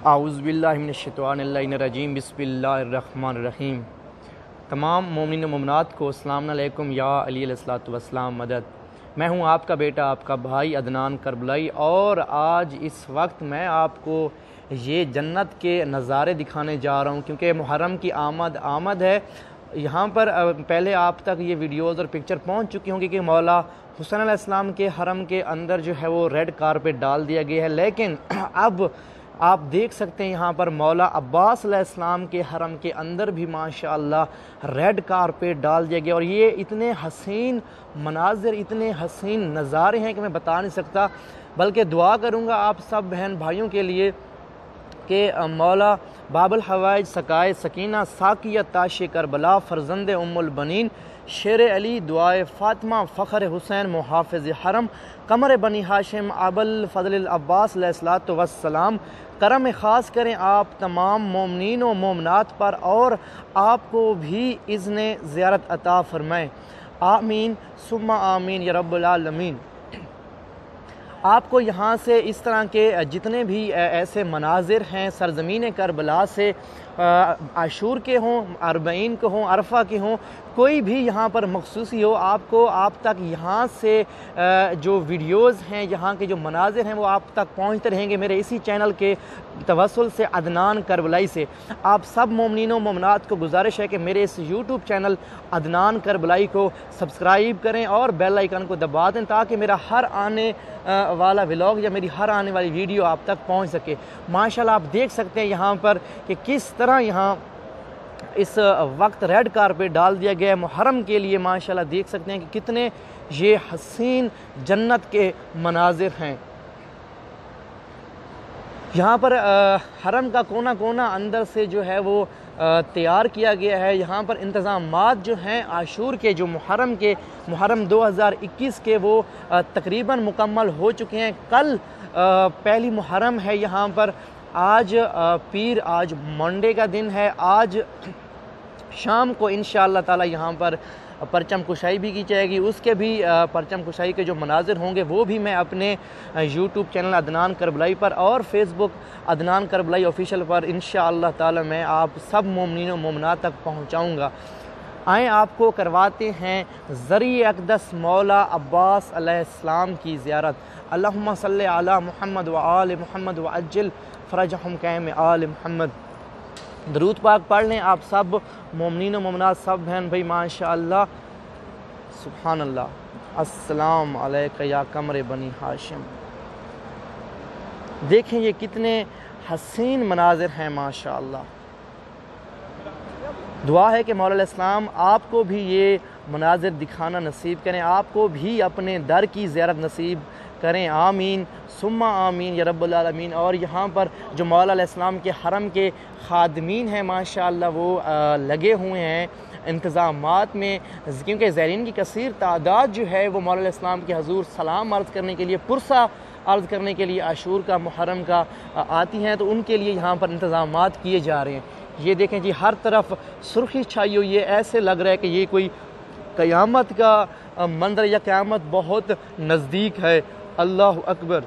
اعوذ باللہ من الشیطان الرجیم بسم اللہ الرحمن الرحیم۔ تمام مومنین و مومنات کو السلام علیکم یا علی علیہ الصلوۃ والسلام مدد۔ میں ہوں آپ کا بیٹا، آپ کا بھائی عدنان کربلائی، اور آج اس وقت میں آپ کو یہ جنت کے نظارے دکھانے جا رہا ہوں، کیونکہ محرم کی آمد ہے۔ یہاں پر پہلے آپ تک یہ ویڈیوز اور پکچر پہنچ چکی ہوں گی کہ مولا حسین علیہ السلام کے حرم کے اندر جو ہے وہ ریڈ کارپیٹ ڈال دیا گیا ہے، لیکن اب آپ دیکھ سکتے ہیں یہاں پر مولا عباس علیہ السلام کے حرم کے اندر بھی ماشاءاللہ ریڈ کارپیٹ ڈال دیا گیا، اور یہ اتنے حسین مناظر، اتنے حسین نظارے ہیں کہ میں بتا نہیں سکتا، بلکہ دعا کروں گا آپ سب بہن بھائیوں کے لیے کہ مولا باب الحوائج سقائے سکینہ ساقیہ تاش کربلا فرزند ام البنین شیر علی دعائے فاطمہ فخر حسین محافظ حرم قمر بنی ہاشم ابوالفضل العباس علیہ الصلوۃ والسلام کرم خاص کریں آپ تمام مومنین و مومنات پر، اور آپ کو بھی اذن زیارت عطا فرمائیں، آمین ثم آمین یا رب العالمین۔ آپ کو یہاں سے اس طرح کے جتنے بھی ایسے مناظر ہیں سرزمین کربلا سے، عاشور کے ہوں، اربعین کے ہوں، عرفہ کے ہوں، کوئی بھی یہاں پر مخصوصی ہو، آپ تک یہاں سے جو ویڈیوز ہیں، یہاں کے جو مناظر ہیں وہ آپ تک پہنچتے رہیں گے میرے اسی چینل کے توسل سے، عدنان کربلائی سے۔ آپ سب مومنین و مومنات کو گزارش ہے کہ میرے اس یوٹیوب چینل عدنان کربلائی کو سبسکرائب کریں اور بیل آئیکن کو دبا دیں، تاکہ میرا ہر آنے والا ولاگ یا میری ہر آنے والی ویڈیو آپ تک پہنچ سکے۔ ماشاءاللہ آپ دیکھ سکتے ہیں یہاں پر کہ کس طرح یہاں اس وقت ریڈ کارپیٹ ڈال دیا گیا ہے محرم کے لیے۔ ماشاءاللہ دیکھ سکتے ہیں کہ کتنے یہ حسین جنت کے مناظر ہیں۔ یہاں پر حرم کا کونا کونا اندر سے جو ہے وہ تیار کیا گیا ہے۔ یہاں پر انتظامات جو ہیں عاشور کے، جو محرم 2021 کے، وہ تقریباً مکمل ہو چکے ہیں۔ کل پہلی محرم ہے یہاں پر، آج آج منڈے کا دن ہے، آج شام کو انشاءاللہ تعالی یہاں پر پرچم کشائی بھی کی جائے گی۔ اس کے بھی پرچم کشائی کے جو مناظر ہوں گے وہ بھی میں اپنے یوٹیوب چینل عدنان کربلائی پر اور فیس بک عدنان کربلائی آفیشیل پر انشاءاللہ تعالی میں آپ سب مومنین و مومنات تک پہنچاؤں گا۔ آئیں آپ کو کرواتے ہیں ذریعہ اقدس مولا عباس علیہ السلام کی زیارت۔ اللہم صلی علی محمد و آل محمد و عجل فرجہم قیم آل محمد۔ درود پاک پڑھ لیں آپ سب مومنین و مومنات، سب بہن بھائی ماشاءاللہ، سبحان اللہ۔ السلام علیکہ یا قمر بنی ہاشم۔ دیکھیں یہ کتنے حسین مناظر ہیں ماشاءاللہ۔ دعا ہے کہ مولا علیہ السلام آپ کو بھی یہ مناظر دکھانا نصیب کریں، آپ کو بھی اپنے در کی زیارت نصیب کریں، آمین ثم آمین یا رب العالمین۔ اور یہاں پر جو مولا علیہ السلام کے حرم کے خادمین ہیں ماشاءاللہ وہ لگے ہوئے ہیں انتظامات میں، کیونکہ زائرین کی کثیر تعداد جو ہے وہ مولا علیہ السلام کے حضور سلام عرض کرنے کے لیے، پرسہ عرض کرنے کے لیے عاشور کا محرم کا آتی ہیں، تو ان کے لیے یہاں پر انتظامات کیے جا رہے ہیں۔ یہ دیکھیں جی ہر طرف سرخی چھائی ہوئی ہے، ایسے لگ رہا ہے کہ یہ کوئی قیامت کا منظر یا قیامت بہت نزدیک ہے۔ اللہ اکبر۔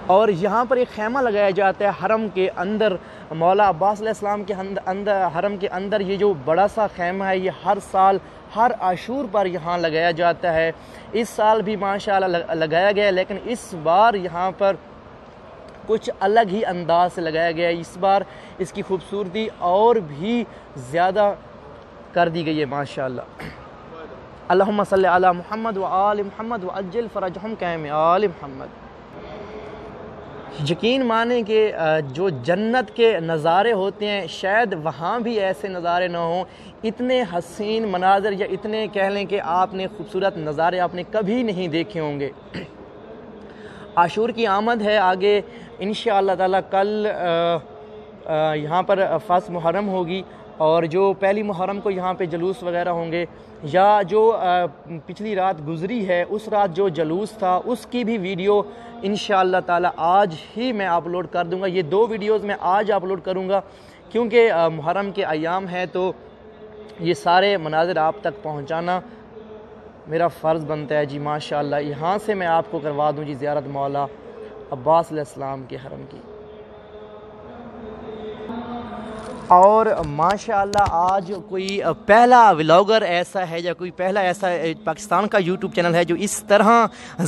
اور یہاں پر ایک خیمہ لگایا جاتا ہے حرم کے اندر، مولا عباس علیہ السلام کے اندر حرم کے اندر یہ جو بڑا سا خیمہ ہے یہ ہر سال ہر عاشور پر یہاں لگایا جاتا ہے۔ اس سال بھی ماشاءاللہ لگایا گیا ہے، لیکن اس بار یہاں پر کچھ الگ ہی انداز سے لگایا گیا ہے۔ اس بار اس کی خوبصورتی اور بھی زیادہ کر دی گئی ہے ماشاءاللہ۔ اللہم صلی علی محمد و آل محمد و عجل فرجہم قیم آل محمد۔ یقین مانیں کہ جو جنت کے نظارے ہوتے ہیں شاید وہاں بھی ایسے نظارے نہ ہوں، اتنے حسین مناظر یا اتنے کہہ لیں کہ آپ نے خوبصورت نظارے آپ نے کبھی نہیں دیکھے ہوں گے۔ عاشور کی آمد ہے آگے انشاءاللہ تعالی، کل یہاں پر فصل محرم ہوگی، اور جو پہلی محرم کو یہاں پہ جلوس وغیرہ ہوں گے، یا جو پچھلی رات گزری ہے اس رات جو جلوس تھا اس کی بھی ویڈیو انشاءاللہ تعالی آج ہی میں اپلوڈ کر دوں گا۔ یہ دو ویڈیوز میں آج اپلوڈ کروں گا، کیونکہ محرم کے ایام ہے تو یہ سارے مناظر آپ تک پہنچانا میرا فرض بنتا ہے جی۔ ماشاءاللہ یہاں سے میں آپ کو کروا دوں جی زیارت مولا عباس علیہ السلام کے حرم کی۔ اور ماشاءاللہ آج کوئی پہلا ولاگر ایسا ہے یا کوئی پہلا ایسا پاکستان کا یوٹیوب چینل ہے جو اس طرح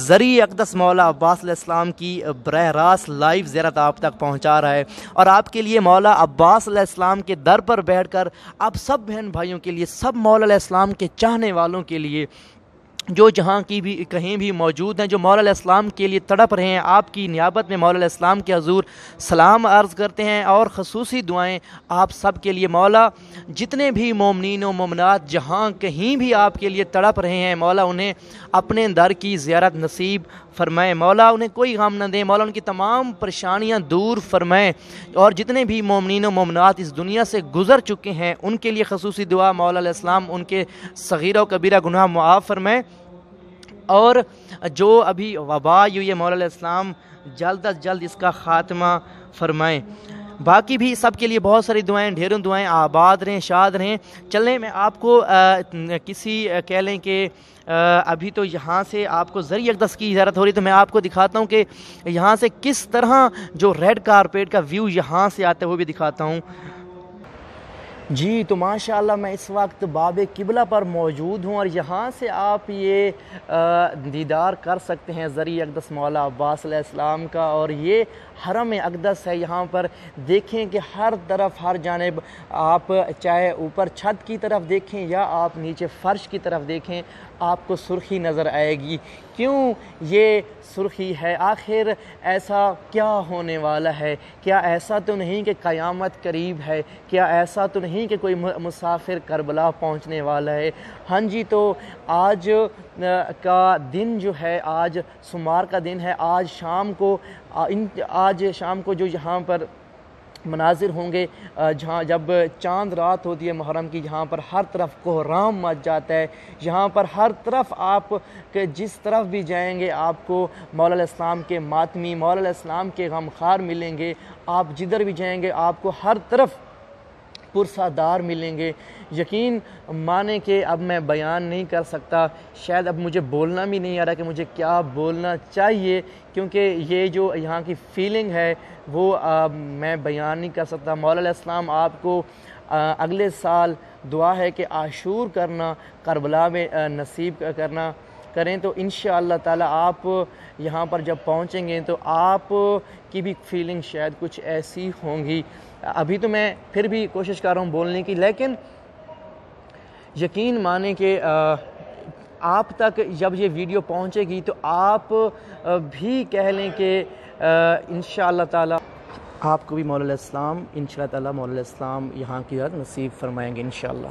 ذریعہ اقدس مولا عباس علیہ السلام کی براہ راست لائیو زیارت آپ تک پہنچا رہا ہے، اور آپ کے لیے مولا عباس علیہ السلام کے در پر بیٹھ کر آپ سب بہن بھائیوں کے لیے، سب مولا علیہ السلام کے چاہنے والوں کے لیے جو جہاں کی بھی کہیں بھی موجود ہیں، جو مولا علیہ السلام کے لیے تڑپ رہے ہیں، آپ کی نیابت میں مولا علیہ السلام کے حضور سلام عرض کرتے ہیں اور خصوصی دعائیں آپ سب کے لیے۔ مولا جتنے بھی مومنین و مومنات جہاں کہیں بھی آپ کے لیے تڑپ رہے ہیں، مولا انہیں اپنے در کی زیارت نصیب فرمائے، مولا انہیں کوئی غم نہ دیں، مولا ان کی تمام پریشانیاں دور فرمائیں، اور جتنے بھی مومنین و مومنات اس دنیا سے گزر چکے ہیں ان کے لیے خصوصی دعا، مولا علیہ السلام ان کے صغیرہ و کبیرہ گناہ معاف فرمائیں، اور جو ابھی وبا ہوئی ہے مولا علیہ السلام جلد از جلد اس کا خاتمہ فرمائیں۔ باقی بھی سب کے لیے بہت ساری دعائیں، ڈھیروں دعائیں، آباد رہیں، شاد رہیں۔ چلیں میں آپ کو کسی کہہ لیں کہ ابھی تو یہاں سے آپ کو ذریعہ اقدس کی زیارت ہو رہی، تو میں آپ کو دکھاتا ہوں کہ یہاں سے کس طرح جو ریڈ کارپیٹ کا ویو یہاں سے آتا ہے وہ بھی دکھاتا ہوں۔ جی تو ماشاءاللہ میں اس وقت باب قبلہ پر موجود ہوں، اور یہاں سے آپ یہ دیدار کر سکتے ہیں ذریعہ اقدس مولا عباس علیہ السلام کا، اور یہ حرم اقدس ہے۔ یہاں پر دیکھیں کہ ہر طرف ہر جانب آپ چاہے اوپر چھت کی طرف دیکھیں یا آپ نیچے فرش کی طرف دیکھیں، آپ کو سرخی نظر آئے گی۔ کیوں یہ سرخی ہے؟ آخر ایسا کیا ہونے والا ہے؟ کیا ایسا تو نہیں کہ قیامت قریب ہے؟ کیا ایسا تو نہیں کہ کوئی مسافر کربلا پہنچنے والا ہے؟ ہاں جی، تو آج کا دن جو ہے، آج سمار کا دن ہے، آج شام کو جو یہاں پر مناظر ہوں گے، جہاں جب چاند رات ہوتی ہے محرم کی، جہاں پر ہر طرف کوہرام مچ جاتا ہے، یہاں پر ہر طرف آپ جس طرف بھی جائیں گے آپ کو مولا علیہ السلام کے ماتمی، مولا علیہ السلام کے غمخوار ملیں گے۔ آپ جدھر بھی جائیں گے آپ کو ہر طرف پرسادار ملیں گے۔ یقین مانیں کہ اب میں بیان نہیں کر سکتا، شاید اب مجھے بولنا بھی نہیں آ رہا کہ مجھے کیا بولنا چاہیے، کیونکہ یہ جو یہاں کی فیلنگ ہے وہ میں بیان نہیں کر سکتا۔ مولا علیہ السلام آپ کو اگلے سال دعا ہے کہ عاشور کرنا، کربلا میں نصیب کریں، تو انشاءاللہ تعالی آپ یہاں پر جب پہنچیں گے تو آپ کی بھی فیلنگ شاید کچھ ایسی ہوں گی۔ ابھی تو میں پھر بھی کوشش کر رہا ہوں بولنے کی، لیکن یقین مانیں کہ آپ تک جب یہ ویڈیو پہنچے گی تو آپ بھی کہہ لیں کہ انشاءاللہ تعالی آپ کو بھی مولا علیہ السلام انشاءاللہ تعالی مولا علیہ السلام یہاں کی نصیب فرمائیں گے انشاءاللہ۔